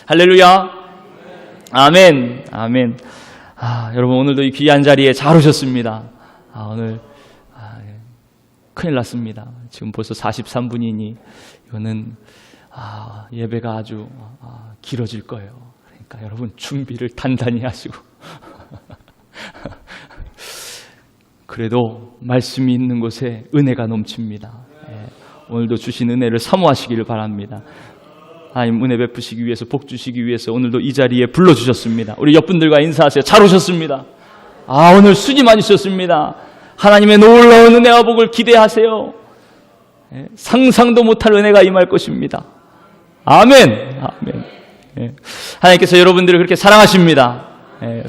할렐루야. 아멘. 아멘. 여러분 오늘도 이 귀한 자리에 잘 오셨습니다. 오늘 큰일 났습니다. 지금 벌써 43분이니 이거는 예배가 아주 길어질 거예요. 그러니까 여러분 준비를 단단히 하시고 그래도 말씀이 있는 곳에 은혜가 넘칩니다. 오늘도 주신 은혜를 사모하시기를 바랍니다. 하나님 은혜 베푸시기 위해서, 복 주시기 위해서 오늘도 이 자리에 불러주셨습니다. 우리 옆분들과 인사하세요. 잘 오셨습니다. 오늘 수지 많으셨습니다. 하나님의 놀라운 은혜와 복을 기대하세요. 상상도 못할 은혜가 임할 것입니다. 아멘. 아멘. 하나님께서 여러분들을 그렇게 사랑하십니다.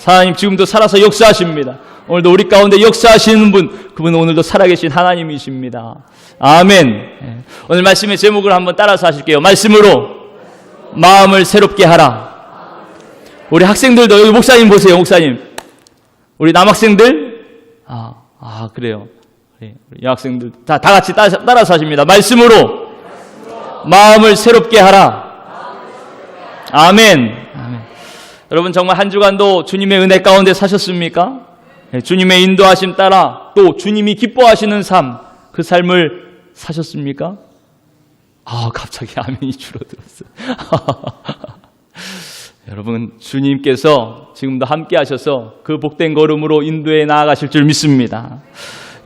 하나님 지금도 살아서 역사하십니다. 오늘도 우리 가운데 역사하시는 분, 그분은 오늘도 살아계신 하나님이십니다. 아멘. 오늘 말씀의 제목을 한번 따라서 하실게요. 말씀으로 마음을 새롭게 하라. 우리 학생들도, 여기 목사님 보세요. 목사님, 우리 남학생들, 그래요. 우리 여학생들 다 같이 따라서 하십니다. 말씀으로 마음을 새롭게 하라. 아멘. 아멘. 여러분 정말 한 주간도 주님의 은혜 가운데 사셨습니까? 주님의 인도하심 따라 또 주님이 기뻐하시는 삶, 그 삶을 사셨습니까? 갑자기 아멘이 줄어들었어요. 여러분 주님께서 지금도 함께 하셔서 그 복된 걸음으로 인도해 나아가실 줄 믿습니다.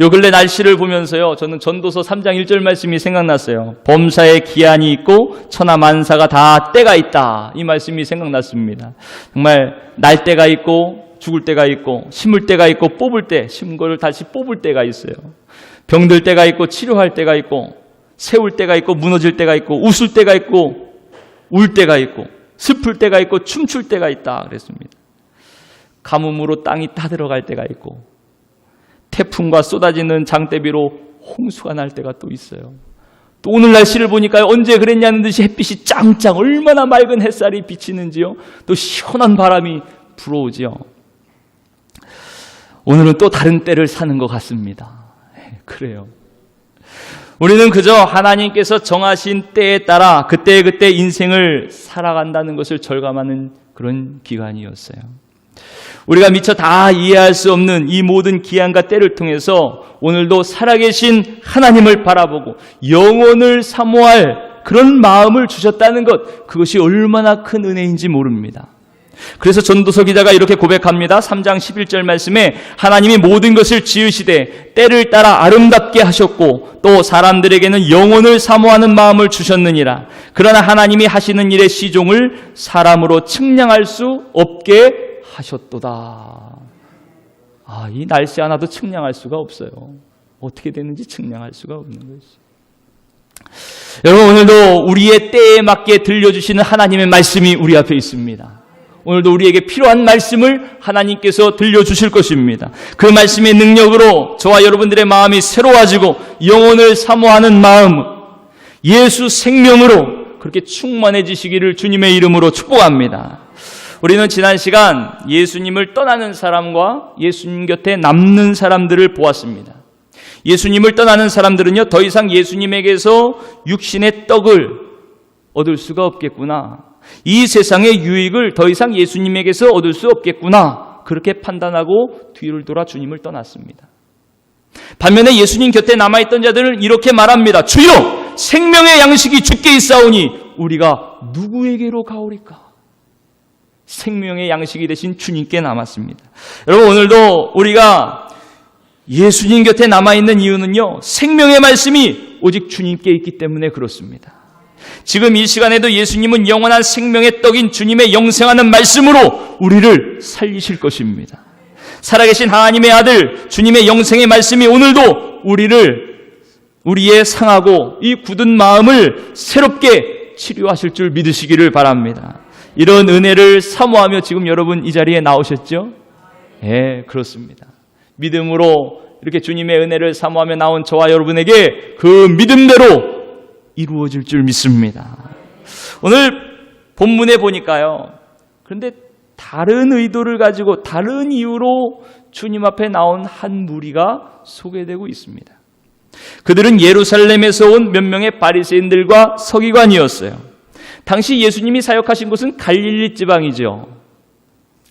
요 근래 날씨를 보면서요, 저는 전도서 3장 1절 말씀이 생각났어요. 범사에 기한이 있고 천하 만사가 다 때가 있다. 이 말씀이 생각났습니다. 정말 날 때가 있고 죽을 때가 있고 심을 때가 있고 뽑을 때, 심은 거를 다시 뽑을 때가 있어요. 병들 때가 있고 치료할 때가 있고 세울 때가 있고 무너질 때가 있고 웃을 때가 있고 울 때가 있고 슬플 때가 있고 춤출 때가 있다 그랬습니다. 가뭄으로 땅이 타들어갈 때가 있고 태풍과 쏟아지는 장대비로 홍수가 날 때가 또 있어요. 또 오늘 날씨를 보니까 언제 그랬냐는 듯이 햇빛이 짱짱, 얼마나 맑은 햇살이 비치는지요. 또 시원한 바람이 불어오지요. 오늘은 또 다른 때를 사는 것 같습니다. 그래요. 우리는 그저 하나님께서 정하신 때에 따라 그때 인생을 살아간다는 것을 절감하는 그런 기간이었어요. 우리가 미처 다 이해할 수 없는 이 모든 기한과 때를 통해서 오늘도 살아계신 하나님을 바라보고 영혼을 사모할 그런 마음을 주셨다는 것, 그것이 얼마나 큰 은혜인지 모릅니다. 그래서 전도서 기자가 이렇게 고백합니다. 3장 11절 말씀에 하나님이 모든 것을 지으시되 때를 따라 아름답게 하셨고 또 사람들에게는 영혼을 사모하는 마음을 주셨느니라. 그러나 하나님이 하시는 일의 시종을 사람으로 측량할 수 없게 하셨도다. 이 날씨 하나도 측량할 수가 없어요. 어떻게 되는지 측량할 수가 없는 것이. 여러분 오늘도 우리의 때에 맞게 들려주시는 하나님의 말씀이 우리 앞에 있습니다. 오늘도 우리에게 필요한 말씀을 하나님께서 들려주실 것입니다. 그 말씀의 능력으로 저와 여러분들의 마음이 새로워지고 영혼을 사모하는 마음, 예수 생명으로 그렇게 충만해지시기를 주님의 이름으로 축복합니다. 우리는 지난 시간 예수님을 떠나는 사람과 예수님 곁에 남는 사람들을 보았습니다. 예수님을 떠나는 사람들은요, 더 이상 예수님에게서 육신의 떡을 얻을 수가 없겠구나. 이 세상의 유익을 더 이상 예수님에게서 얻을 수 없겠구나. 그렇게 판단하고 뒤를 돌아 주님을 떠났습니다. 반면에 예수님 곁에 남아있던 자들은 이렇게 말합니다. 주여, 생명의 양식이 주께 있사오니 우리가 누구에게로 가오리까? 생명의 양식이 되신 주님께 남았습니다. 여러분 오늘도 우리가 예수님 곁에 남아있는 이유는요, 생명의 말씀이 오직 주님께 있기 때문에 그렇습니다. 지금 이 시간에도 예수님은 영원한 생명의 떡인 주님의 영생하는 말씀으로 우리를 살리실 것입니다. 살아계신 하나님의 아들 주님의 영생의 말씀이 오늘도 우리의 상하고 이 굳은 마음을 새롭게 치료하실 줄 믿으시기를 바랍니다. 이런 은혜를 사모하며 지금 여러분 이 자리에 나오셨죠? 그렇습니다. 믿음으로 이렇게 주님의 은혜를 사모하며 나온 저와 여러분에게 그 믿음대로 이루어질 줄 믿습니다. 오늘 본문에 보니까요, 그런데 다른 의도를 가지고 다른 이유로 주님 앞에 나온 한 무리가 소개되고 있습니다. 그들은 예루살렘에서 온 몇 명의 바리새인들과 서기관이었어요. 당시 예수님이 사역하신 곳은 갈릴리 지방이죠.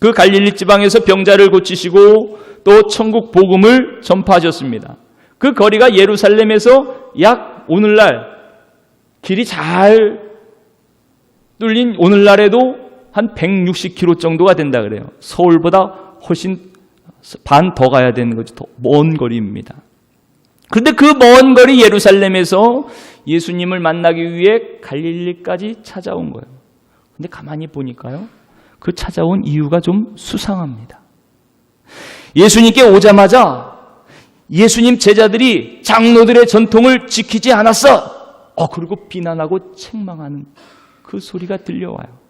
그 갈릴리 지방에서 병자를 고치시고 또 천국 복음을 전파하셨습니다. 그 거리가 예루살렘에서 약 오늘날 길이 잘 뚫린 오늘날에도 한 160km 정도가 된다 그래요. 서울보다 훨씬 반 더 가야 되는 거죠. 더 먼 거리입니다. 그런데 그 먼 거리 예루살렘에서 예수님을 만나기 위해 갈릴리까지 찾아온 거예요. 근데 가만히 보니까요, 그 찾아온 이유가 좀 수상합니다. 예수님께 오자마자 예수님 제자들이 장로들의 전통을 지키지 않았어. 그리고 비난하고 책망하는 그 소리가 들려와요.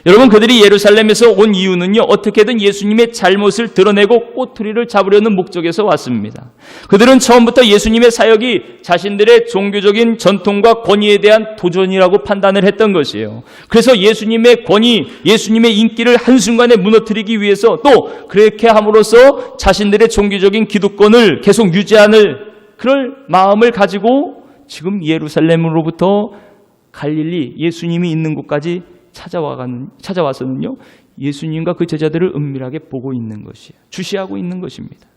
여러분, 그들이 예루살렘에서 온 이유는요, 어떻게든 예수님의 잘못을 드러내고 꼬투리를 잡으려는 목적에서 왔습니다. 그들은 처음부터 예수님의 사역이 자신들의 종교적인 전통과 권위에 대한 도전이라고 판단을 했던 것이에요. 그래서 예수님의 권위, 예수님의 인기를 한순간에 무너뜨리기 위해서 또 그렇게 함으로써 자신들의 종교적인 기득권을 계속 유지하는 그럴 마음을 가지고 지금 예루살렘으로부터 갈릴리, 예수님이 있는 곳까지 찾아와서는요, 예수님과 그 제자들을 은밀하게 보고 있는 것이에요. 주시하고 있는 것입니다.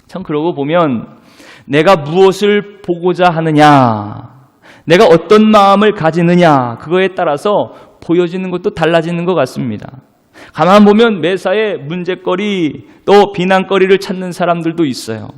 참, 그러고 보면 내가 무엇을 보고자 하느냐, 내가 어떤 마음을 가지느냐, 그거에 따라서 보여지는 것도 달라지는 것 같습니다. 가만 보면 매사에 문제거리 또 비난거리를 찾는 사람들도 있어요.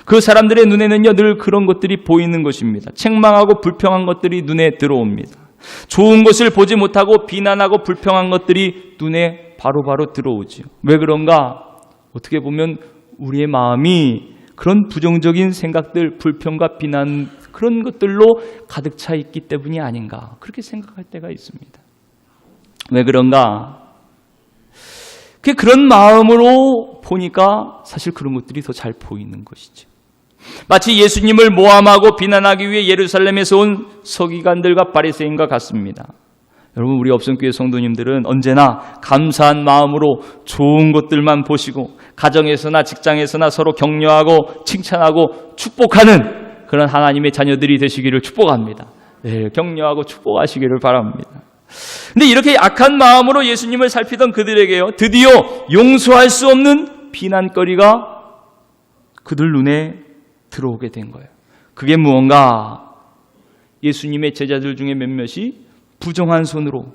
그 사람들의 눈에는요, 늘 그런 것들이 보이는 것입니다. 책망하고 불평한 것들이 눈에 들어옵니다. 좋은 것을 보지 못하고 비난하고 불평한 것들이 눈에 바로바로 들어오지요. 왜 그런가? 어떻게 보면 우리의 마음이 그런 부정적인 생각들, 불평과 비난, 그런 것들로 가득 차 있기 때문이 아닌가, 그렇게 생각할 때가 있습니다. 왜 그런가? 그런 마음으로 보니까 사실 그런 것들이 더 잘 보이는 것이죠. 마치 예수님을 모함하고 비난하기 위해 예루살렘에서 온 서기관들과 바리새인과 같습니다. 여러분, 우리 업성교회 성도님들은 언제나 감사한 마음으로 좋은 것들만 보시고 가정에서나 직장에서나 서로 격려하고 칭찬하고 축복하는 그런 하나님의 자녀들이 되시기를 축복합니다. 네, 격려하고 축복하시기를 바랍니다. 근데 이렇게 악한 마음으로 예수님을 살피던 그들에게요, 드디어 용서할 수 없는 비난거리가 그들 눈에 들어오게 된 거예요. 그게 무언가? 예수님의 제자들 중에 몇몇이 부정한 손으로,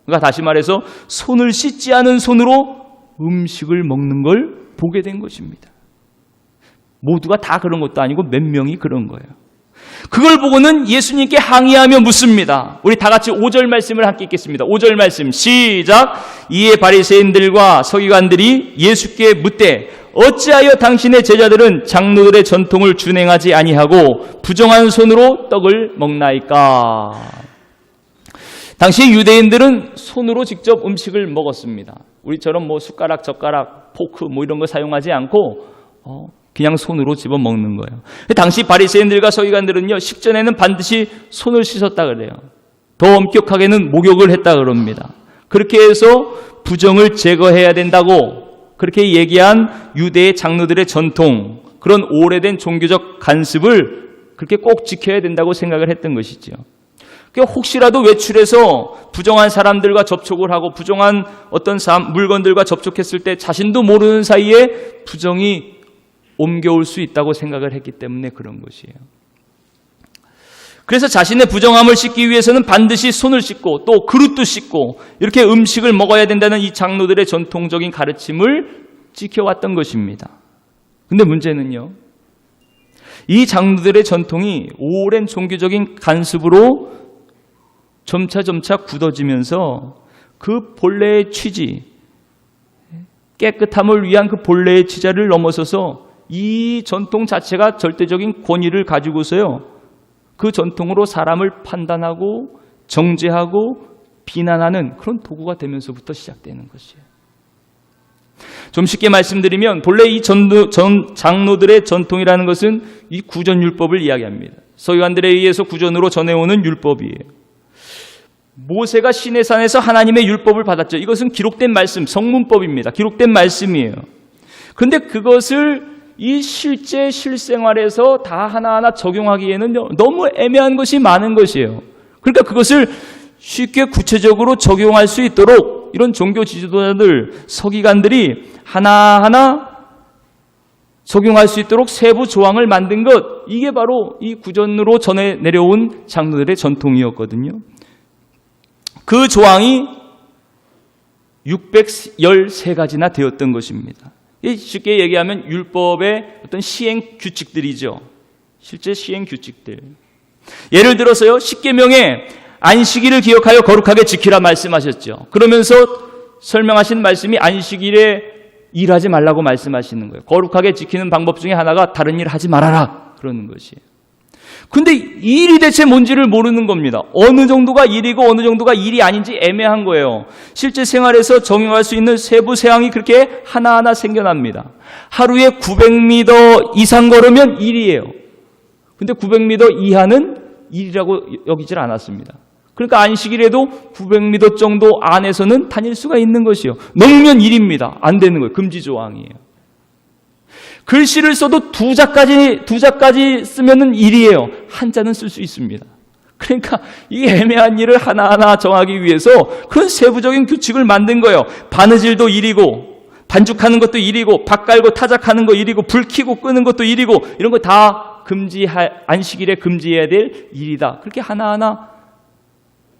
그러니까 다시 말해서 손을 씻지 않은 손으로 음식을 먹는 걸 보게 된 것입니다. 모두가 다 그런 것도 아니고 몇 명이 그런 거예요. 그걸 보고는 예수님께 항의하며 묻습니다. 우리 다 같이 5절 말씀을 함께 읽겠습니다. 5절 말씀 시작. 이에 바리새인들과 서기관들이 예수께 묻되 어찌하여 당신의 제자들은 장로들의 전통을 준행하지 아니하고 부정한 손으로 떡을 먹나이까? 당시 유대인들은 손으로 직접 음식을 먹었습니다. 우리처럼 숟가락, 젓가락, 포크 이런 거 사용하지 않고 그냥 손으로 집어 먹는 거예요. 당시 바리새인들과 서기관들은요, 식전에는 반드시 손을 씻었다 그래요. 더 엄격하게는 목욕을 했다 그럽니다. 그렇게 해서 부정을 제거해야 된다고 그렇게 얘기한 유대의 장로들의 전통, 그런 오래된 종교적 간습을 그렇게 꼭 지켜야 된다고 생각을 했던 것이죠. 그러니까 혹시라도 외출해서 부정한 사람들과 접촉을 하고 부정한 어떤 물건들과 접촉했을 때 자신도 모르는 사이에 부정이 옮겨올 수 있다고 생각을 했기 때문에 그런 것이에요. 그래서 자신의 부정함을 씻기 위해서는 반드시 손을 씻고 또 그릇도 씻고 이렇게 음식을 먹어야 된다는 이 장로들의 전통적인 가르침을 지켜왔던 것입니다. 근데 문제는요, 이 장로들의 전통이 오랜 종교적인 간습으로 점차 굳어지면서 그 본래의 취지, 깨끗함을 위한 그 본래의 취지를 넘어서서 이 전통 자체가 절대적인 권위를 가지고서요, 그 전통으로 사람을 판단하고 정죄하고 비난하는 그런 도구가 되면서부터 시작되는 것이에요. 좀 쉽게 말씀드리면 본래 이 장로들의 전통이라는 것은 이 구전율법을 이야기합니다. 서기관들에 의해서 구전으로 전해오는 율법이에요. 모세가 시내산에서 하나님의 율법을 받았죠. 이것은 기록된 말씀, 성문법입니다. 기록된 말씀이에요. 그런데 그것을 이 실제 실생활에서 다 하나하나 적용하기에는 너무 애매한 것이 많은 것이에요. 그러니까 그것을 쉽게 구체적으로 적용할 수 있도록 이런 종교 지도자들, 서기관들이 하나하나 적용할 수 있도록 세부 조항을 만든 것, 이게 바로 이 구전으로 전해 내려온 장로들의 전통이었거든요. 그 조항이 613가지나 되었던 것입니다. 쉽게 얘기하면 율법의 어떤 시행 규칙들이죠. 실제 시행 규칙들. 예를 들어서요, 십계명에 안식일을 기억하여 거룩하게 지키라 말씀하셨죠. 그러면서 설명하신 말씀이 안식일에 일하지 말라고 말씀하시는 거예요. 거룩하게 지키는 방법 중에 하나가 다른 일 하지 말아라 그러는 것이에요. 근데 일이 대체 뭔지를 모르는 겁니다. 어느 정도가 일이고 어느 정도가 일이 아닌지 애매한 거예요. 실제 생활에서 적용할 수 있는 세부 사항이 그렇게 하나하나 생겨납니다. 하루에 900m 이상 걸으면 일이에요. 근데 900m 이하는 일이라고 여기질 않았습니다. 그러니까 안식일에도 900m 정도 안에서는 다닐 수가 있는 것이요. 넘으면 일입니다. 안 되는 거예요. 금지 조항이에요. 글씨를 써도 두 자까지 쓰면은 일이에요. 한자는 쓸 수 있습니다. 그러니까 이 애매한 일을 하나하나 정하기 위해서 그런 세부적인 규칙을 만든 거예요. 바느질도 일이고, 반죽하는 것도 일이고, 밥 깔고 타작하는 거 일이고, 불 켜고 끄는 것도 일이고, 이런 거 다 안식일에 금지해야 될 일이다. 그렇게 하나하나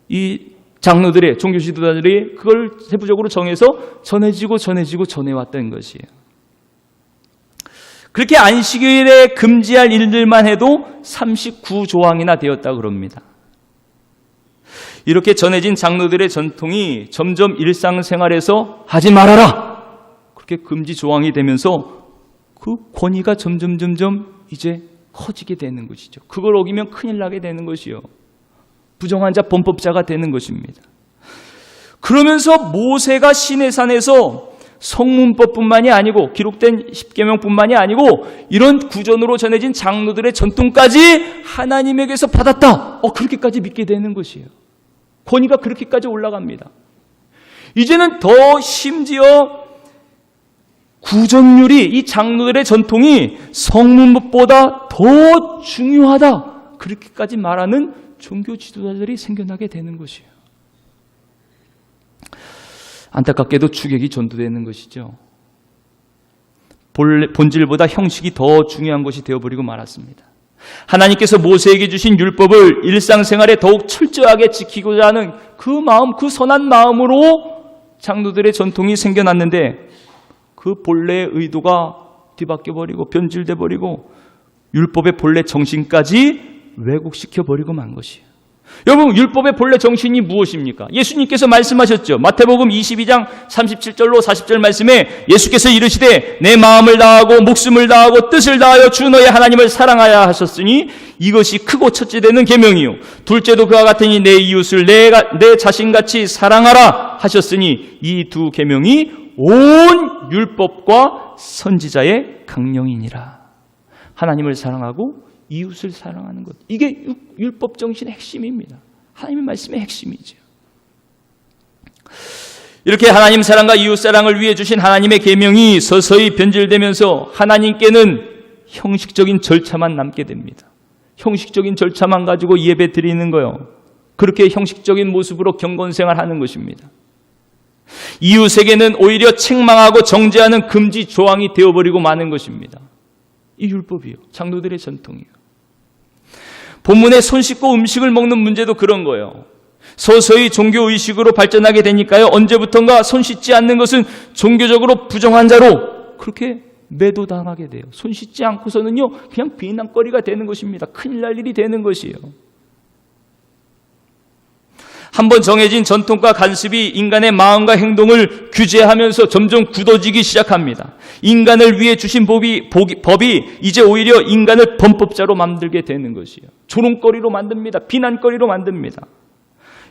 이 장로들의, 종교 지도자들이 그걸 세부적으로 정해서 전해지고 전해왔던 것이에요. 그렇게 안식일에 금지할 일들만 해도 39조항이나 되었다고 그럽니다. 이렇게 전해진 장로들의 전통이 점점 일상생활에서 하지 말아라! 그렇게 금지 조항이 되면서 그 권위가 점점 이제 커지게 되는 것이죠. 그걸 어기면 큰일 나게 되는 것이요. 부정한 자, 범법자가 되는 것입니다. 그러면서 모세가 시내산에서 성문법뿐만이 아니고 기록된 십계명뿐만이 아니고 이런 구전으로 전해진 장로들의 전통까지 하나님에게서 받았다. 그렇게까지 믿게 되는 것이에요. 권위가 그렇게까지 올라갑니다. 이제는 더 심지어 구전율이, 이 장로들의 전통이 성문법보다 더 중요하다. 그렇게까지 말하는 종교 지도자들이 생겨나게 되는 것이에요. 안타깝게도 추격이 전도되는 것이죠. 본질보다 형식이 더 중요한 것이 되어버리고 말았습니다. 하나님께서 모세에게 주신 율법을 일상생활에 더욱 철저하게 지키고자 하는 그 마음, 그 선한 마음으로 장로들의 전통이 생겨났는데 그 본래의 의도가 뒤바뀌어버리고 변질돼버리고 율법의 본래 정신까지 왜곡시켜버리고 만 것이에요. 여러분, 율법의 본래 정신이 무엇입니까? 예수님께서 말씀하셨죠. 마태복음 22장 37절로 40절 말씀에 예수께서 이르시되 내 마음을 다하고 목숨을 다하고 뜻을 다하여 주 너의 하나님을 사랑하야 하셨으니 이것이 크고 첫째 되는 계명이요 둘째도 그와 같으니 내 이웃을 내 자신같이 사랑하라 하셨으니 이 두 계명이 온 율법과 선지자의 강령이니라. 하나님을 사랑하고 이웃을 사랑하는 것. 이게 율법 정신의 핵심입니다. 하나님의 말씀의 핵심이죠. 이렇게 하나님 사랑과 이웃 사랑을 위해 주신 하나님의 계명이 서서히 변질되면서 하나님께는 형식적인 절차만 남게 됩니다. 형식적인 절차만 가지고 예배 드리는 거요. 그렇게 형식적인 모습으로 경건생활하는 것입니다. 이웃에게는 오히려 책망하고 정죄하는 금지 조항이 되어버리고 마는 것입니다. 이 율법이요. 장로들의 전통이요. 본문에 손 씻고 음식을 먹는 문제도 그런 거예요. 서서히 종교의식으로 발전하게 되니까요. 언제부턴가 손 씻지 않는 것은 종교적으로 부정한 자로 그렇게 매도당하게 돼요. 손 씻지 않고서는요. 그냥 비난거리가 되는 것입니다. 큰일 날 일이 되는 것이에요. 한번 정해진 전통과 관습이 인간의 마음과 행동을 규제하면서 점점 굳어지기 시작합니다. 인간을 위해 주신 법이 이제 오히려 인간을 범법자로 만들게 되는 것이에요. 조롱거리로 만듭니다. 비난거리로 만듭니다.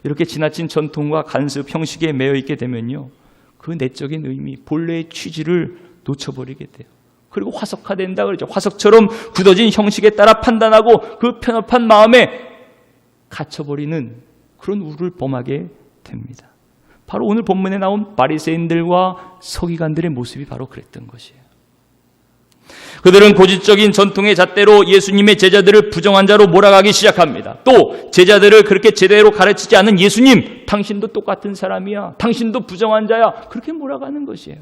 이렇게 지나친 전통과 관습, 형식에 매여 있게 되면요. 그 내적인 의미, 본래의 취지를 놓쳐버리게 돼요. 그리고 화석화된다 그러죠. 화석처럼 굳어진 형식에 따라 판단하고 그 편협한 마음에 갇혀버리는 그런 우를 범하게 됩니다. 바로 오늘 본문에 나온 바리새인들과 서기관들의 모습이 바로 그랬던 것이에요. 그들은 고질적인 전통의 잣대로 예수님의 제자들을 부정한 자로 몰아가기 시작합니다. 또 제자들을 그렇게 제대로 가르치지 않은 예수님, 당신도 똑같은 사람이야, 당신도 부정한 자야, 그렇게 몰아가는 것이에요.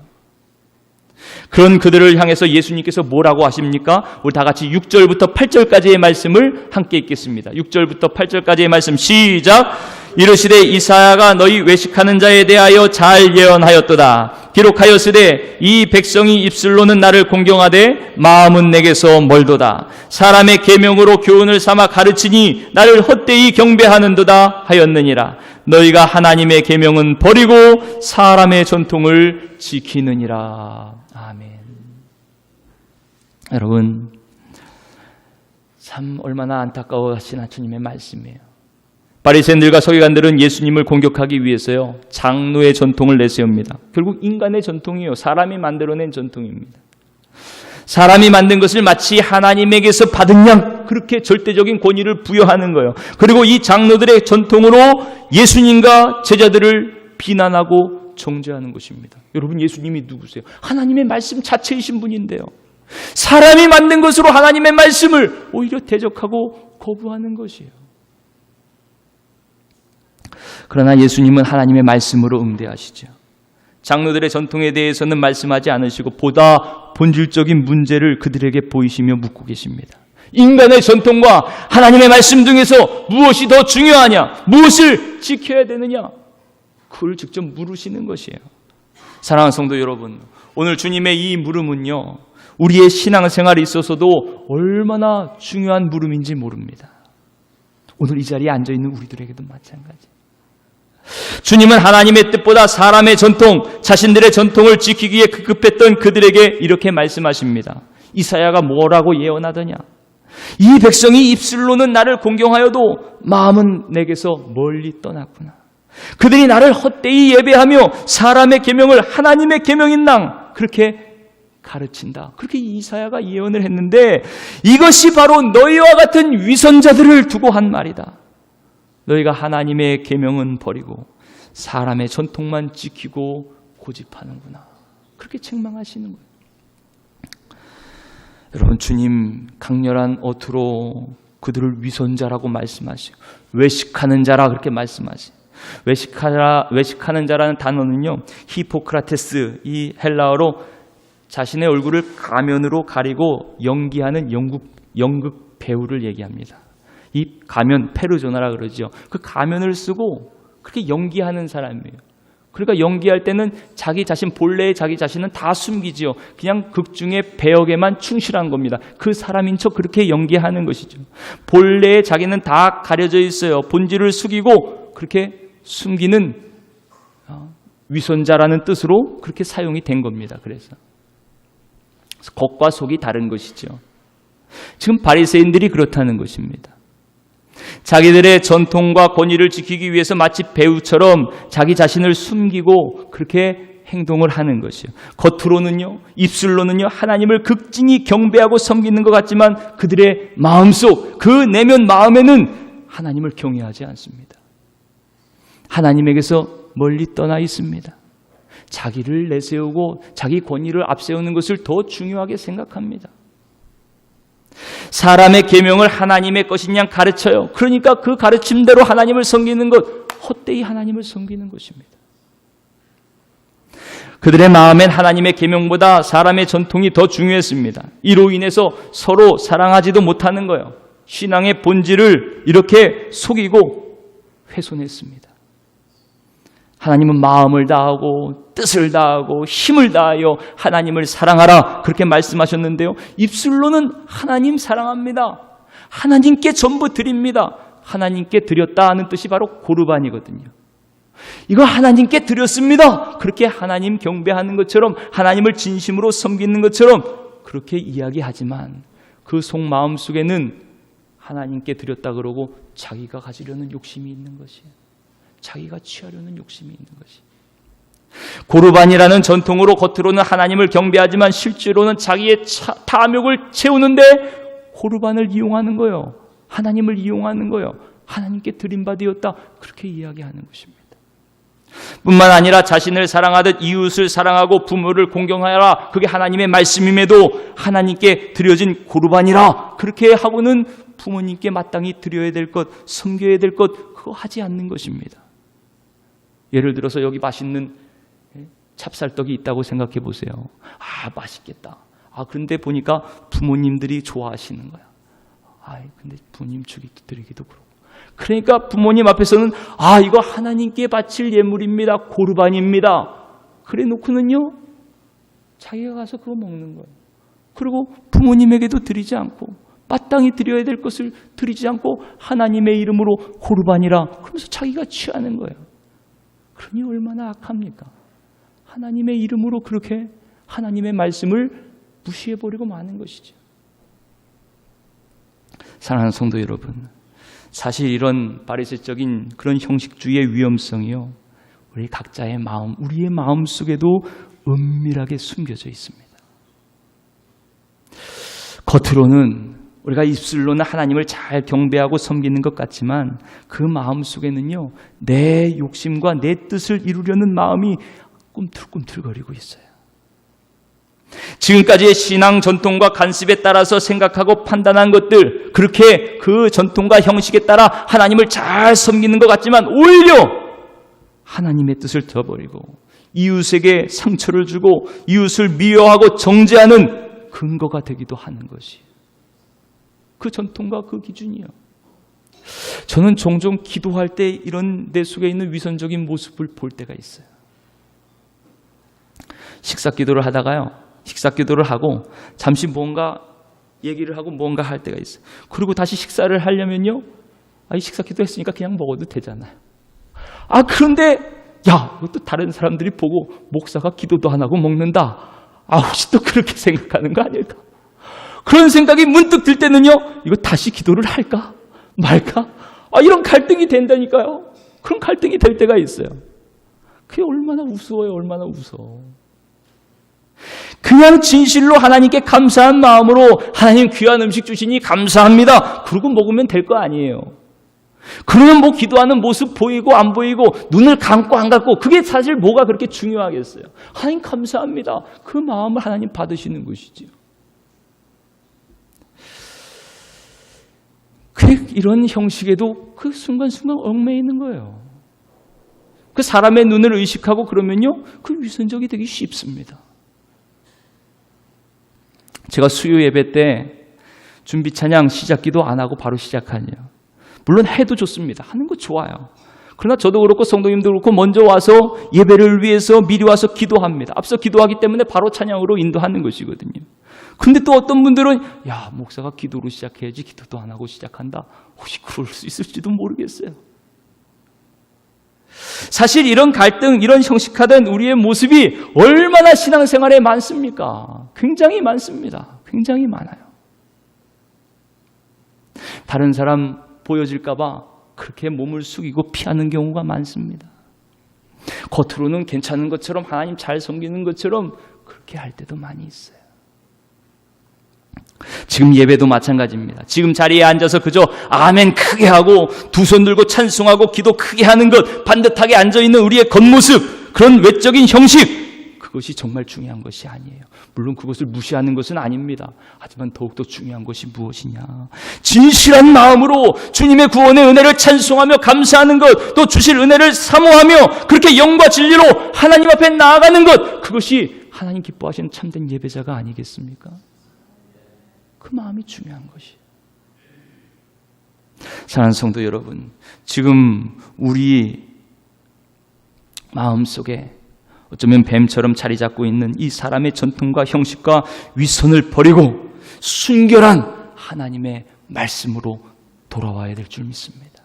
그런 그들을 향해서 예수님께서 뭐라고 하십니까? 우리 다 같이 6절부터 8절까지의 말씀을 함께 읽겠습니다. 6절부터 8절까지의 말씀 시작. 이르시되 이사야가 너희 외식하는 자에 대하여 잘 예언하였도다. 기록하였으되 이 백성이 입술로는 나를 공경하되 마음은 내게서 멀도다. 사람의 계명으로 교훈을 삼아 가르치니 나를 헛되이 경배하는도다 하였느니라. 너희가 하나님의 계명은 버리고 사람의 전통을 지키느니라. 아멘. 여러분, 참 얼마나 안타까워하신 하나님의 말씀이에요. 바리새인들과 서기관들은 예수님을 공격하기 위해서요, 장로의 전통을 내세웁니다. 결국 인간의 전통이에요. 사람이 만들어낸 전통입니다. 사람이 만든 것을 마치 하나님에게서 받은 양, 그렇게 절대적인 권위를 부여하는 거예요. 그리고 이 장로들의 전통으로 예수님과 제자들을 비난하고 정죄하는 것입니다. 여러분, 예수님이 누구세요? 하나님의 말씀 자체이신 분인데요, 사람이 만든 것으로 하나님의 말씀을 오히려 대적하고 거부하는 것이에요. 그러나 예수님은 하나님의 말씀으로 응대하시죠. 장로들의 전통에 대해서는 말씀하지 않으시고 보다 본질적인 문제를 그들에게 보이시며 묻고 계십니다. 인간의 전통과 하나님의 말씀 중에서 무엇이 더 중요하냐? 무엇을 지켜야 되느냐? 그걸 직접 물으시는 것이에요. 사랑하는 성도 여러분, 오늘 주님의 이 물음은요, 우리의 신앙생활에 있어서도 얼마나 중요한 물음인지 모릅니다. 오늘 이 자리에 앉아있는 우리들에게도 마찬가지. 주님은 하나님의 뜻보다 사람의 전통, 자신들의 전통을 지키기 위해 급급했던 그들에게 이렇게 말씀하십니다. 이사야가 뭐라고 예언하더냐? 이 백성이 입술로는 나를 공경하여도 마음은 내게서 멀리 떠났구나. 그들이 나를 헛되이 예배하며 사람의 계명을 하나님의 계명인 낭 그렇게 가르친다. 그렇게 이사야가 예언을 했는데, 이것이 바로 너희와 같은 위선자들을 두고 한 말이다. 너희가 하나님의 계명은 버리고 사람의 전통만 지키고 고집하는구나. 그렇게 책망하시는 거예요. 여러분, 주님 강렬한 어투로 그들을 위선자라고 말씀하시고 외식하는 자라 그렇게 말씀하시고, 외식하는 자라는 단어는요, 히포크라테스, 이 헬라어로 자신의 얼굴을 가면으로 가리고 연기하는 연극 배우를 얘기합니다. 이 가면, 페르조나라 그러죠. 그 가면을 쓰고 그렇게 연기하는 사람이에요. 그러니까 연기할 때는 자기 자신, 본래의 자기 자신은 다 숨기지요. 그냥 극 중에 배역에만 충실한 겁니다. 그 사람인 척 그렇게 연기하는 것이죠. 본래의 자기는 다 가려져 있어요. 본질을 숙이고 그렇게 숨기는 위선자라는 뜻으로 그렇게 사용이 된 겁니다. 그래서 겉과 속이 다른 것이죠. 지금 바리새인들이 그렇다는 것입니다. 자기들의 전통과 권위를 지키기 위해서 마치 배우처럼 자기 자신을 숨기고 그렇게 행동을 하는 것이요. 겉으로는요, 입술로는요, 하나님을 극진히 경배하고 섬기는 것 같지만 그들의 마음속, 그 내면 마음에는 하나님을 경외하지 않습니다. 하나님에게서 멀리 떠나 있습니다. 자기를 내세우고 자기 권위를 앞세우는 것을 더 중요하게 생각합니다. 사람의 계명을 하나님의 것인 양 가르쳐요. 그러니까 그 가르침대로 하나님을 섬기는 것, 헛되이 하나님을 섬기는 것입니다. 그들의 마음엔 하나님의 계명보다 사람의 전통이 더 중요했습니다. 이로 인해서 서로 사랑하지도 못하는 거예요. 신앙의 본질을 이렇게 속이고 훼손했습니다. 하나님은 마음을 다하고 뜻을 다하고 힘을 다하여 하나님을 사랑하라 그렇게 말씀하셨는데요, 입술로는 하나님 사랑합니다, 하나님께 전부 드립니다, 하나님께 드렸다 하는 뜻이 바로 고르반이거든요. 이거 하나님께 드렸습니다, 그렇게 하나님 경배하는 것처럼, 하나님을 진심으로 섬기는 것처럼 그렇게 이야기하지만 그 속마음 속에는 하나님께 드렸다 그러고 자기가 가지려는 욕심이 있는 것이에요. 자기가 취하려는 욕심이 있는 것이. 고르반이라는 전통으로 겉으로는 하나님을 경배하지만 실제로는 자기의 탐욕을 채우는데 고르반을 이용하는 거예요. 하나님을 이용하는 거예요. 하나님께 드림받으었다 그렇게 이야기하는 것입니다. 뿐만 아니라 자신을 사랑하듯 이웃을 사랑하고 부모를 공경하라. 그게 하나님의 말씀임에도 하나님께 드려진 고르반이라. 그렇게 하고는 부모님께 마땅히 드려야 될 것, 섬겨야 될 것, 그거 하지 않는 것입니다. 예를 들어서 여기 맛있는 찹쌀떡이 있다고 생각해 보세요. 아, 맛있겠다. 아, 그런데 보니까 부모님들이 좋아하시는 거야. 아, 근데 부모님 드리기도 그렇고. 그러니까 부모님 앞에서는 아, 이거 하나님께 바칠 예물입니다. 고르반입니다. 그래 놓고는요, 자기가 가서 그거 먹는 거예요. 그리고 부모님에게도 드리지 않고 마땅히 드려야 될 것을 드리지 않고 하나님의 이름으로 고르반이라 그러면서 자기가 취하는 거예요. 그러니 얼마나 악합니까? 하나님의 이름으로 그렇게 하나님의 말씀을 무시해버리고 마는 것이죠. 사랑하는 성도 여러분, 사실 이런 바리새적인 그런 형식주의의 위험성이요, 우리 각자의 마음, 우리의 마음 속에도 은밀하게 숨겨져 있습니다. 겉으로는 우리가 입술로는 하나님을 잘 경배하고 섬기는 것 같지만 그 마음 속에는요, 내 욕심과 내 뜻을 이루려는 마음이 꿈틀꿈틀거리고 있어요. 지금까지의 신앙 전통과 관습에 따라서 생각하고 판단한 것들, 그렇게 그 전통과 형식에 따라 하나님을 잘 섬기는 것 같지만 오히려 하나님의 뜻을 저버리고 이웃에게 상처를 주고 이웃을 미워하고 정죄하는 근거가 되기도 하는 것이 그 전통과 그 기준이요. 저는 종종 기도할 때 이런 내 속에 있는 위선적인 모습을 볼 때가 있어요. 식사기도를 하다가요, 식사기도를 하고 잠시 뭔가 얘기를 하고 뭔가 할 때가 있어요. 그리고 다시 식사를 하려면요, 이 식사기도 했으니까 그냥 먹어도 되잖아요. 그런데 이것도 다른 사람들이 보고 목사가 기도도 안 하고 먹는다. 혹시 또 그렇게 생각하는 거 아닐까? 그런 생각이 문득 들 때는요, 이거 다시 기도를 할까 말까? 이런 갈등이 된다니까요. 그런 갈등이 될 때가 있어요. 그게 얼마나 우스워요. 얼마나 우스워. 그냥 진실로 하나님께 감사한 마음으로 하나님 귀한 음식 주시니 감사합니다. 그러고 먹으면 될 거 아니에요. 그러면 뭐 기도하는 모습 보이고 안 보이고 눈을 감고 안 감고 그게 사실 뭐가 그렇게 중요하겠어요. 하나님 감사합니다. 그 마음을 하나님 받으시는 것이지요. 이런 형식에도 그 순간순간 얽매여 있는 거예요. 그 사람의 눈을 의식하고 그러면요, 그 위선적이 되기 쉽습니다. 제가 수요 예배 때 준비 찬양 시작기도 안 하고 바로 시작하네요. 물론 해도 좋습니다. 하는 거 좋아요. 그러나 저도 그렇고 성도님도 그렇고 먼저 와서 예배를 위해서 미리 와서 기도합니다. 앞서 기도하기 때문에 바로 찬양으로 인도하는 것이거든요. 근데 또 어떤 분들은 목사가 기도로 시작해야지 기도도 안 하고 시작한다. 혹시 그럴 수 있을지도 모르겠어요. 사실 이런 갈등, 이런 형식화된 우리의 모습이 얼마나 신앙생활에 많습니까? 굉장히 많습니다. 굉장히 많아요. 다른 사람 보여질까 봐 그렇게 몸을 숙이고 피하는 경우가 많습니다. 겉으로는 괜찮은 것처럼 하나님 잘 섬기는 것처럼 그렇게 할 때도 많이 있어요. 지금 예배도 마찬가지입니다. 지금 자리에 앉아서 그저 아멘 크게 하고 두 손 들고 찬송하고 기도 크게 하는 것, 반듯하게 앉아있는 우리의 겉모습, 그런 외적인 형식, 그것이 정말 중요한 것이 아니에요. 물론 그것을 무시하는 것은 아닙니다. 하지만 더욱더 중요한 것이 무엇이냐, 진실한 마음으로 주님의 구원의 은혜를 찬송하며 감사하는 것, 또 주실 은혜를 사모하며 그렇게 영과 진리로 하나님 앞에 나아가는 것, 그것이 하나님 기뻐하시는 참된 예배자가 아니겠습니까? 그 마음이 중요한 것이. 사랑하는 성도 여러분, 지금 우리 마음속에 어쩌면 뱀처럼 자리 잡고 있는 이 사람의 전통과 형식과 위선을 버리고 순결한 하나님의 말씀으로 돌아와야 될 줄 믿습니다.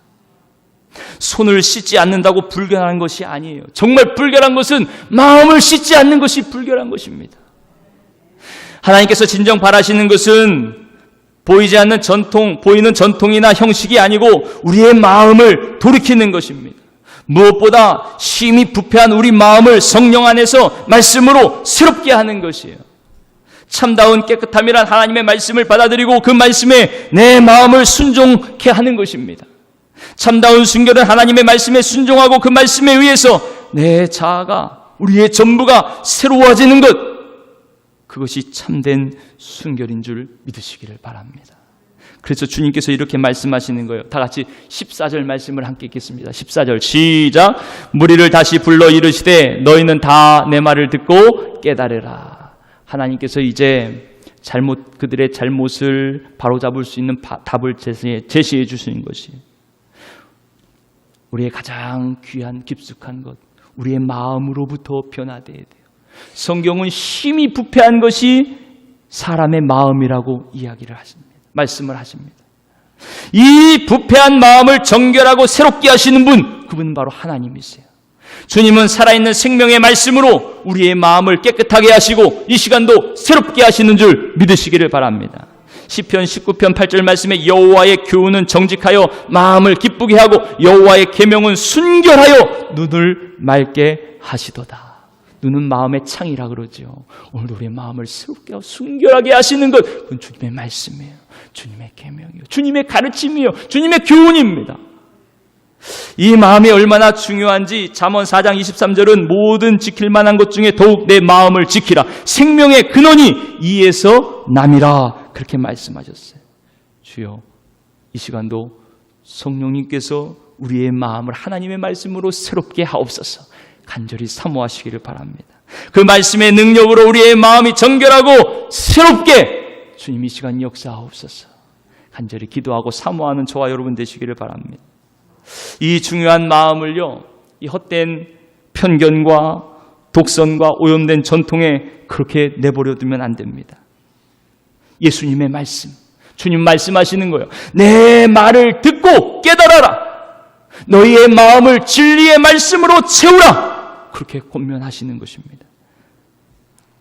손을 씻지 않는다고 불결한 것이 아니에요. 정말 불결한 것은 마음을 씻지 않는 것이 불결한 것입니다. 하나님께서 진정 바라시는 것은 보이지 않는 전통, 보이는 전통이나 형식이 아니고 우리의 마음을 돌이키는 것입니다. 무엇보다 심히 부패한 우리 마음을 성령 안에서 말씀으로 새롭게 하는 것이에요. 참다운 깨끗함이란 하나님의 말씀을 받아들이고 그 말씀에 내 마음을 순종케 하는 것입니다. 참다운 순결은 하나님의 말씀에 순종하고 그 말씀에 의해서 내 자아가, 우리의 전부가 새로워지는 것, 그것이 참된 순결인 줄 믿으시기를 바랍니다. 그래서 주님께서 이렇게 말씀하시는 거예요. 다 같이 14절 말씀을 함께 읽겠습니다. 14절 시작. 무리를 다시 불러 이르시되 너희는 다 내 말을 듣고 깨달으라. 하나님께서 이제 그들의 잘못을 바로잡을 수 있는 답을 제시해 주시는 것이, 우리의 가장 귀한 깊숙한 것, 우리의 마음으로부터 변화되어야 돼요. 성경은 심히 부패한 것이 사람의 마음이라고 이야기를 하십니다. 말씀을 하십니다. 이 부패한 마음을 정결하고 새롭게 하시는 분, 그분은 바로 하나님이세요. 주님은 살아있는 생명의 말씀으로 우리의 마음을 깨끗하게 하시고 이 시간도 새롭게 하시는 줄 믿으시기를 바랍니다. 시편 19편 8절 말씀에 여호와의 교훈은 정직하여 마음을 기쁘게 하고 여호와의 계명은 순결하여 눈을 맑게 하시도다. 눈은 마음의 창이라 그러죠. 오늘도 우리의 마음을 새롭게 하고 순결하게 하시는 것, 그건 주님의 말씀이에요. 주님의 계명이요, 주님의 가르침이요, 주님의 교훈입니다. 이 마음이 얼마나 중요한지 잠언 4장 23절은 모든 지킬 만한 것 중에 더욱 내 마음을 지키라. 생명의 근원이 이에서 남이라. 그렇게 말씀하셨어요. 주여, 이 시간도 성령님께서 우리의 마음을 하나님의 말씀으로 새롭게 하옵소서. 간절히 사모하시기를 바랍니다. 그 말씀의 능력으로 우리의 마음이 정결하고 새롭게 주님 이 시간 역사하옵소서. 간절히 기도하고 사모하는 저와 여러분 되시기를 바랍니다. 이 중요한 마음을요, 이 헛된 편견과 독선과 오염된 전통에 그렇게 내버려 두면 안 됩니다. 예수님의 말씀, 주님 말씀하시는 거예요. 내 말을 듣고 깨달아라. 너희의 마음을 진리의 말씀으로 채우라. 그렇게 권면하시는 것입니다.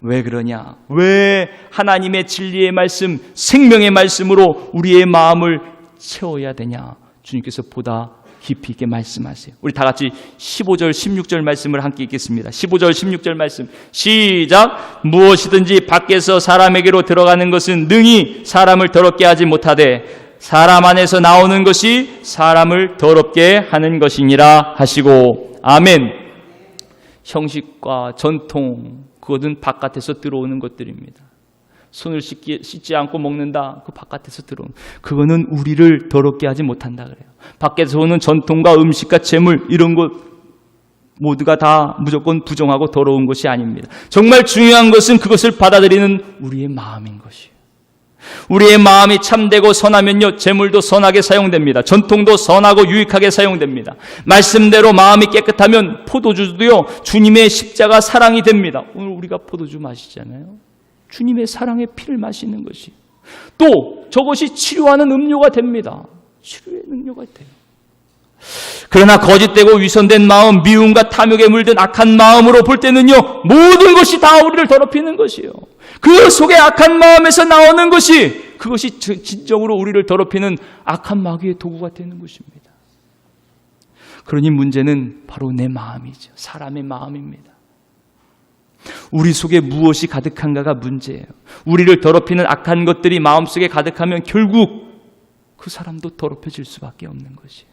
왜 그러냐? 왜 하나님의 진리의 말씀, 생명의 말씀으로 우리의 마음을 채워야 되냐? 주님께서 보다 깊이 있게 말씀하세요. 우리 다 같이 15절, 16절 말씀을 함께 읽겠습니다. 15절, 16절 말씀 시작. 무엇이든지 밖에서 사람에게로 들어가는 것은 능히 사람을 더럽게 하지 못하되 사람 안에서 나오는 것이 사람을 더럽게 하는 것이니라 하시고. 아멘. 형식과 전통, 그것은 바깥에서 들어오는 것들입니다. 손을 씻지 않고 먹는다, 그 바깥에서 들어오는, 그거는 우리를 더럽게 하지 못한다 그래요. 밖에서 오는 전통과 음식과 재물, 이런 것 모두가 다 무조건 부정하고 더러운 것이 아닙니다. 정말 중요한 것은 그것을 받아들이는 우리의 마음인 것이에요. 우리의 마음이 참되고 선하면요, 재물도 선하게 사용됩니다. 전통도 선하고 유익하게 사용됩니다. 말씀대로 마음이 깨끗하면 포도주도요, 주님의 십자가 사랑이 됩니다. 오늘 우리가 포도주 마시잖아요. 주님의 사랑의 피를 마시는 것이, 또 저것이 치료하는 음료가 됩니다. 치료의 능력이 돼요. 그러나 거짓되고 위선된 마음, 미움과 탐욕에 물든 악한 마음으로 볼 때는요, 모든 것이 다 우리를 더럽히는 것이에요. 그 속에 악한 마음에서 나오는 것이, 그것이 진정으로 우리를 더럽히는 악한 마귀의 도구가 되는 것입니다. 그러니 문제는 바로 내 마음이죠. 사람의 마음입니다. 우리 속에 무엇이 가득한가가 문제예요. 우리를 더럽히는 악한 것들이 마음속에 가득하면 결국 그 사람도 더럽혀질 수밖에 없는 것이에요.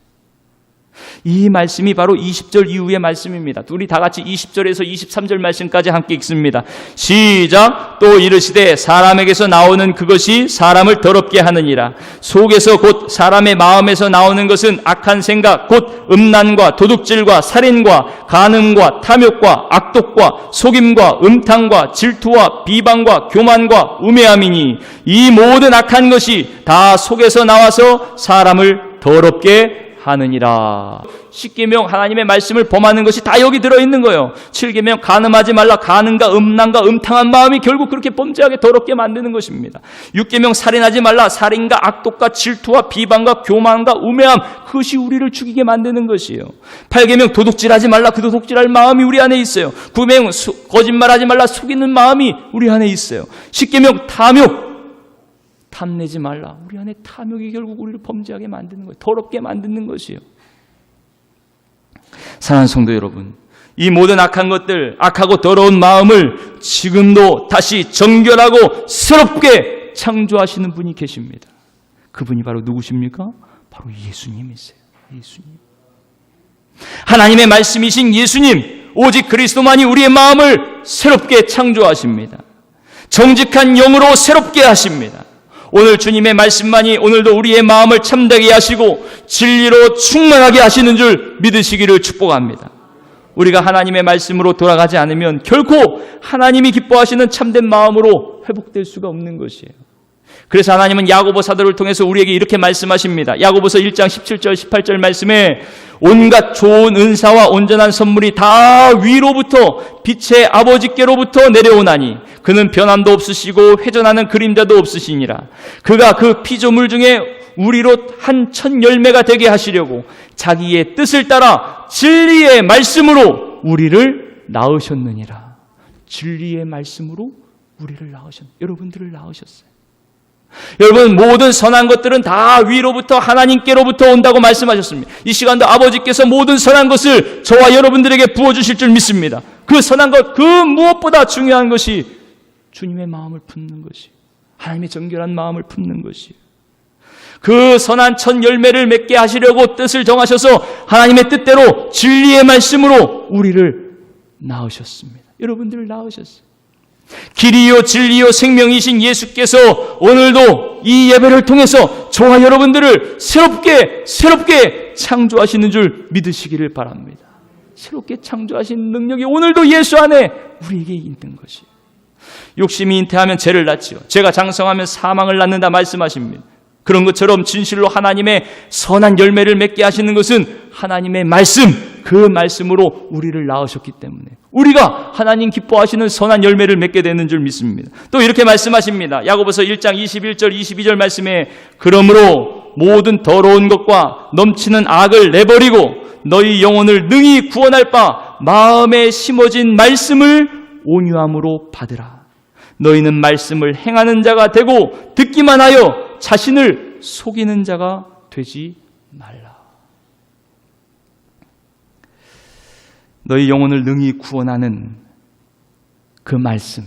이 말씀이 바로 20절 이후의 말씀입니다. 우리 다 같이 20절에서 23절 말씀까지 함께 읽습니다. 시작. 또 이르시되 사람에게서 나오는 그것이 사람을 더럽게 하느니라. 속에서 곧 사람의 마음에서 나오는 것은 악한 생각, 곧 음란과 도둑질과 살인과 간음과 탐욕과 악독과 속임과 음탕과 질투와 비방과 교만과 우매함이니 이 모든 악한 것이 다 속에서 나와서 사람을 더럽게 하느니라. 10계명 하나님의 말씀을 범하는 것이 다 여기 들어있는 거예요. 7계명 간음하지 말라. 간음과 음란과 음탕한 마음이 결국 그렇게 범죄하게 더럽게 만드는 것입니다. 6계명 살인하지 말라. 살인과 악독과 질투와 비방과 교만과 우매함, 그것이 우리를 죽이게 만드는 것이에요. 8계명 도둑질하지 말라. 그 도둑질할 마음이 우리 안에 있어요. 9계명 거짓말하지 말라. 속이는 마음이 우리 안에 있어요. 10계명 탐내지 말라. 우리 안에 탐욕이 결국 우리를 범죄하게 만드는 거예요. 더럽게 만드는 것이에요. 사랑하는 성도 여러분, 이 모든 악한 것들, 악하고 더러운 마음을 지금도 다시 정결하고 새롭게 창조하시는 분이 계십니다. 그분이 바로 누구십니까? 바로 예수님이세요. 예수님. 하나님의 말씀이신 예수님, 오직 그리스도만이 우리의 마음을 새롭게 창조하십니다. 정직한 영으로 새롭게 하십니다. 오늘 주님의 말씀만이 오늘도 우리의 마음을 참되게 하시고 진리로 충만하게 하시는 줄 믿으시기를 축복합니다. 우리가 하나님의 말씀으로 돌아가지 않으면 결코 하나님이 기뻐하시는 참된 마음으로 회복될 수가 없는 것이에요. 그래서 하나님은 야고보 사도를 통해서 우리에게 이렇게 말씀하십니다. 야고보서 1장 17절 18절 말씀에 온갖 좋은 은사와 온전한 선물이 다 위로부터 빛의 아버지께로부터 내려오나니 그는 변함도 없으시고 회전하는 그림자도 없으시니라. 그가 그 피조물 중에 우리로 한 첫 열매가 되게 하시려고 자기의 뜻을 따라 진리의 말씀으로 우리를 낳으셨느니라. 진리의 말씀으로 우리를 낳으셨어요. 여러분들을 낳으셨어요. 여러분, 모든 선한 것들은 다 위로부터 하나님께로부터 온다고 말씀하셨습니다. 이 시간도 아버지께서 모든 선한 것을 저와 여러분들에게 부어주실 줄 믿습니다. 그 선한 것, 그 무엇보다 중요한 것이 주님의 마음을 품는 것이, 하나님의 정결한 마음을 품는 것이, 그 선한 첫 열매를 맺게 하시려고 뜻을 정하셔서 하나님의 뜻대로 진리의 말씀으로 우리를 낳으셨습니다. 여러분들을 낳으셨어요. 길이요 진리요 생명이신 예수께서 오늘도 이 예배를 통해서 저와 여러분들을 새롭게 창조하시는 줄 믿으시기를 바랍니다. 새롭게 창조하신 능력이 오늘도 예수 안에 우리에게 있는 것이에요. 욕심이 잉태하면 죄를 낳지요. 죄가 장성하면 사망을 낳는다 말씀하십니다. 그런 것처럼 진실로 하나님의 선한 열매를 맺게 하시는 것은 하나님의 말씀, 그 말씀으로 우리를 낳으셨기 때문에 우리가 하나님 기뻐하시는 선한 열매를 맺게 되는 줄 믿습니다. 또 이렇게 말씀하십니다. 야고보서 1장 21절 22절 말씀에 그러므로 모든 더러운 것과 넘치는 악을 내버리고 너희 영혼을 능히 구원할 바 마음에 심어진 말씀을 온유함으로 받으라. 너희는 말씀을 행하는 자가 되고 듣기만 하여 자신을 속이는 자가 되지 말라. 너희 영혼을 능히 구원하는 그 말씀,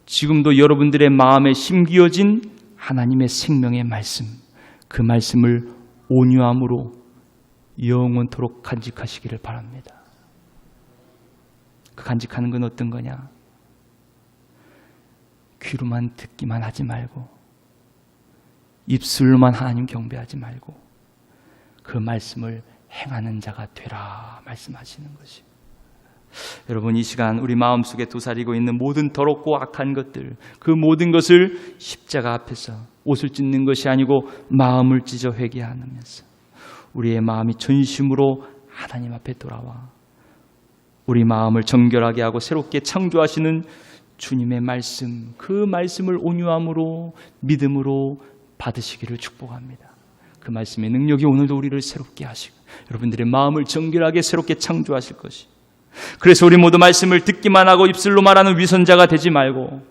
지금도 여러분들의 마음에 심기어진 하나님의 생명의 말씀, 그 말씀을 온유함으로 영원토록 간직하시기를 바랍니다. 그 간직하는 건 어떤 거냐? 귀로만 듣기만 하지 말고 입술로만 하나님 경배하지 말고 그 말씀을 행하는 자가 되라 말씀하시는 것이. 여러분, 이 시간 우리 마음속에 도사리고 있는 모든 더럽고 악한 것들, 그 모든 것을 십자가 앞에서 옷을 찢는 것이 아니고 마음을 찢어 회개하면서 우리의 마음이 전심으로 하나님 앞에 돌아와 우리 마음을 정결하게 하고 새롭게 창조하시는 주님의 말씀, 그 말씀을 온유함으로 믿음으로 받으시기를 축복합니다. 그 말씀의 능력이 오늘도 우리를 새롭게 하시고 여러분들의 마음을 정결하게 새롭게 창조하실 것이. 그래서 우리 모두 말씀을 듣기만 하고 입술로 말하는 위선자가 되지 말고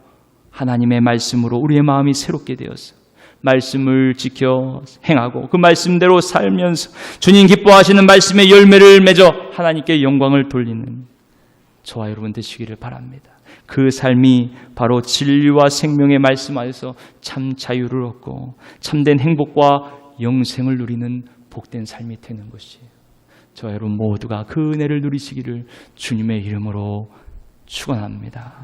하나님의 말씀으로 우리의 마음이 새롭게 되어서 말씀을 지켜 행하고 그 말씀대로 살면서 주님 기뻐하시는 말씀의 열매를 맺어 하나님께 영광을 돌리는 저와 여러분 되시기를 바랍니다. 그 삶이 바로 진리와 생명의 말씀 안에서 참 자유를 얻고 참된 행복과 영생을 누리는 복된 삶이 되는 것이에요. 저와 여러분 모두가 그 은혜를 누리시기를 주님의 이름으로 축원합니다.